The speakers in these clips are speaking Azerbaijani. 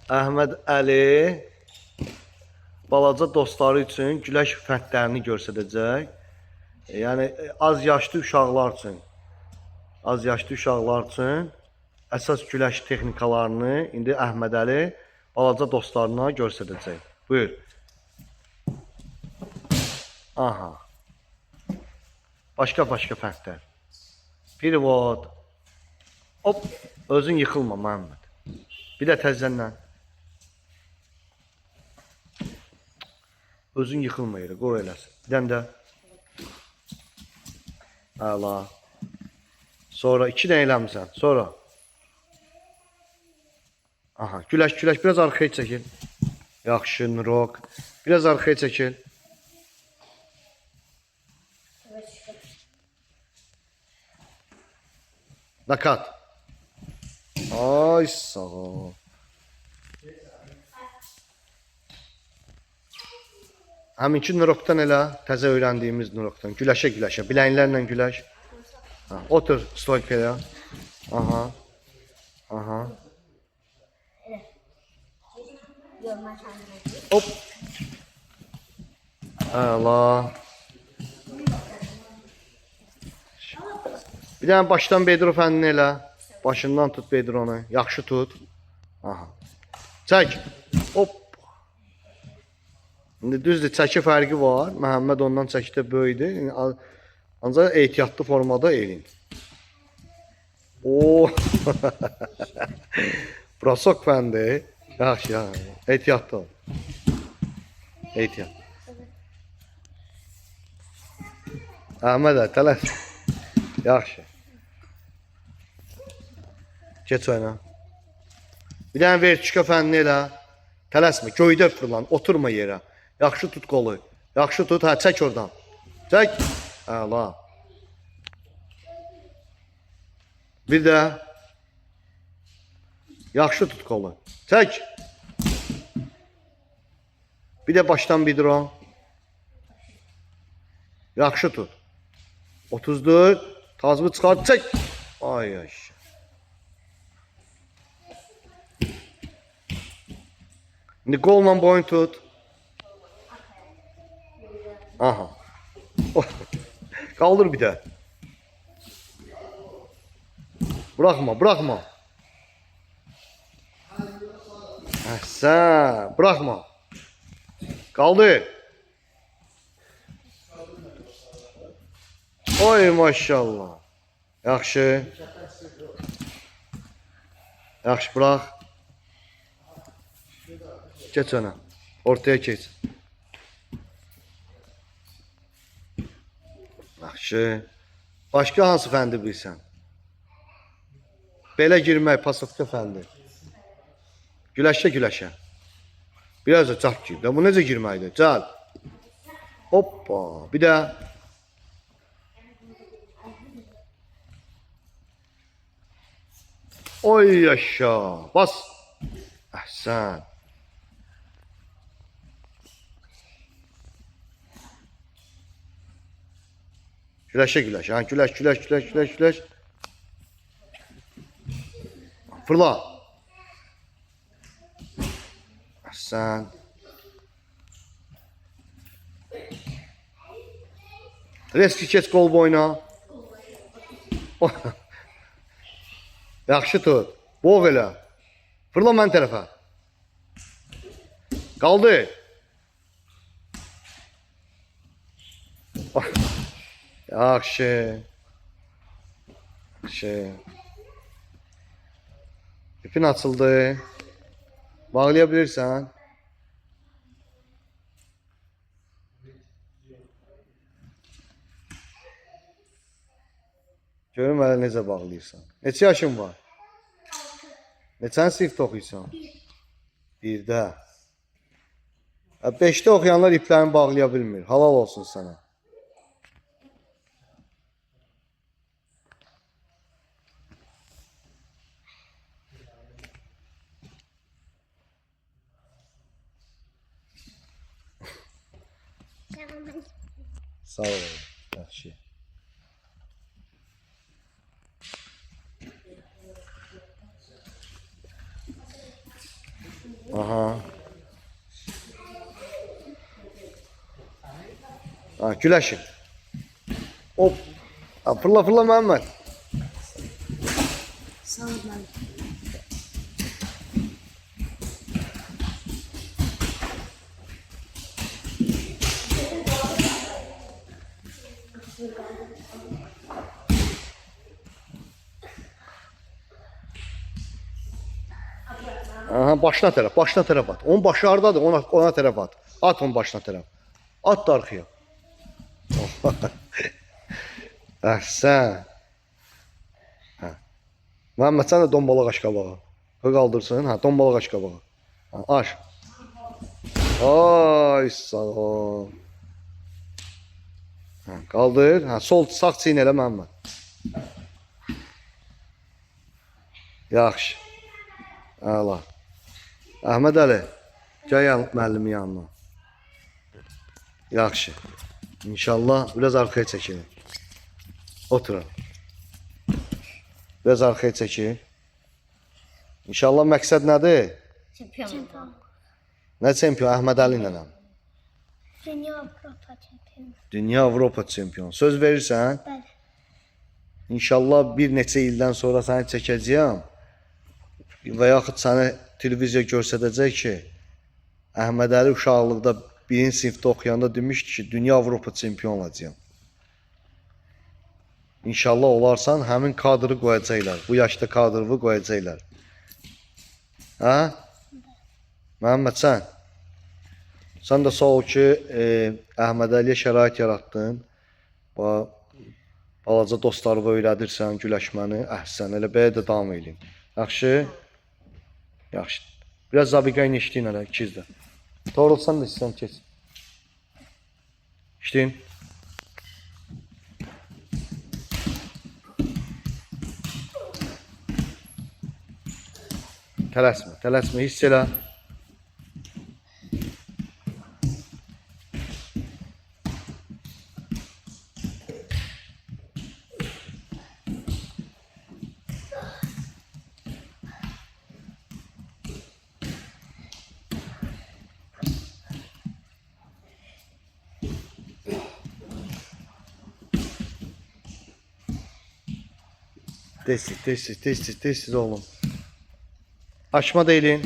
Əhməd Əli balaca dostları üçün güləş fəndlərini göstərəcək. Yəni az yaşlı uşaqlar üçün əsas güləş texnikalarını indi Əhməd Əli balaca dostlarına göstərəcək. Buyur. Aha. Başqa fəndlər. Pivot. Hop, özün yıxılma Məhəmməd. Bir də təzədən. Özün yıxılma yerə, qoy eləsin. Bir dənə də. Əla. Sonra 2 dənə eləmirsən. Sonra. Aha, güləş. Biraz arxaya çəkil. Yaxşı, Nurok. Biraz arxaya çəkil. Nakat. Ay, sağ ol. Həminki Nurokdan elə, təzə öyrəndiyimiz Nurokdan. Güləşə, bilənlərlə güləş. Otur stoykaya. Aha. Hop. Əla. Bir dənə başdan Bedro fəndini elə. Başından tut Bedronu. Yaxşı tut. Aha. Çək. Hop. İndi düzdür, çəki fərqi var. Məhəmməd ondan çəkidə böyüdür. Ancaq ehtiyatlı formada elin. Oo. Brasok fəndi. Yaxşı. Ehtiyatlı ol. Ehtiyat. Əhməd əli, tələs. Yaxşı. Geç oyna. Bir dənə vertiçka fəndini elə. Tələsmə, göydə fırlan, oturma yerə. Yaxşı tut qolu. Yaxşı tut, hə, çək oradan. Çək. Əla. Bir də. Yaxşı tut qolu. Çək. Bir də başdan Bedro. Yaxşı tut. 34. Tazımı çıxart, çək. Ay aşağı. İndi qolla boyun tut. Aha. Qaldır bir də. Buraxma. Əhsən, buraxma. Qaldır. Oy maşallah. Yaxşı. Yaxşı, burax. Geç ona. Ortaya geç. Yaxşı. Başqa hansı fəndi bilsən? Belə girmək, pasovka fəndi. Güləşə. Biraz da çap gir. Bu necə girməkdir? Cəl. Hoppa. Bir də. Oy aşağı. Bas. Əhsən. Güləşə. Ha, güləş. Fırla. Əhsən. Reski keç qol boyuna. Yaxşı tut. Boğ elə. Fırla mən tərəfə. Qaldı. Yaxşı. İpin açıldı. Bağlaya bilirsən. Görüm hələ necə bağlayırsan. Neçə yaşın var? Neçən sinifdə oxuyursan? 1-də. 5-də oxuyanlar iplərini bağlaya bilmir. Halal olsun sənə. Sağ ol. Yaxşı. Aha. Ha, güləşin. Hop. Ha, fırla fırla Məhəmməd. Sağ ol ben. Aha, başına tərəf at. Onun başı hardadır, ona tərəf at. At onun başına tərəf. At da arxaya. Əhsən. Hə. Məhəmməd, sən də dombalaq aç qabağa. Qaldırsın, hə, dombalaq aç qabağa. Hə, aç. Ay, sağ ol. Hə, qaldır, hə, sol, sağ çiyin elə Məhəmməd. Yaxşı. Əla. Əhməd Əli, gəl müəllimin yanına. Yaxşı. İnşallah biraz arxaya çəkin. Oturun. Biraz arxaya çəkin. İnşallah məqsəd nədir? Çempiyon. Nə çempion? Əhməd Əli ilə. Dünya Avropa çempionu. Dünya Avropa çempionu. Söz verirsən? Bəli. İnşallah bir neçə ildən sonra səni çəkəcəyəm. Və yaxud səni televiziya göstərəcək ki, Əhməd Əli uşaqlıqda birinci sinifdə oxuyanda demişdi ki, Dünya Avropa çempionu olacağam. İnşallah olarsan, həmin kadrı qoyacaqlar. Bu yaşda kadrı qoyacaqlar. Hə? Məhəmməd, sən? Sən də sağ ol ki, Əhməd Əliyə şərait yaratdın. Balaca dostlarına öyrədirsən güləşməni. Əhsən, elə belə də davam edin. Yaxşı? Yaxşı. Biraz zabiqayın işləyin hələ, ikiz də. Doğrulsan da istəyirəm keç. İşləyin. Tələsmə, hiss elə. Tez oğlum. Açma değilin.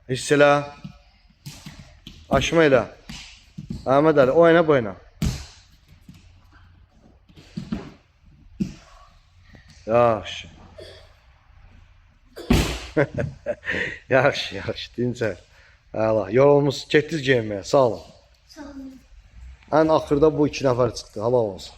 Hiss elə. Açma elə. Əhməd Əli, oyna boyna. Yaxşı. Yaxşı, dincəl. Əla, yorulmuş, getdiniz geyinməyə, sağ olun. Sağ olun. Ən axırda bu iki nəfər çıxdı, halal olsun.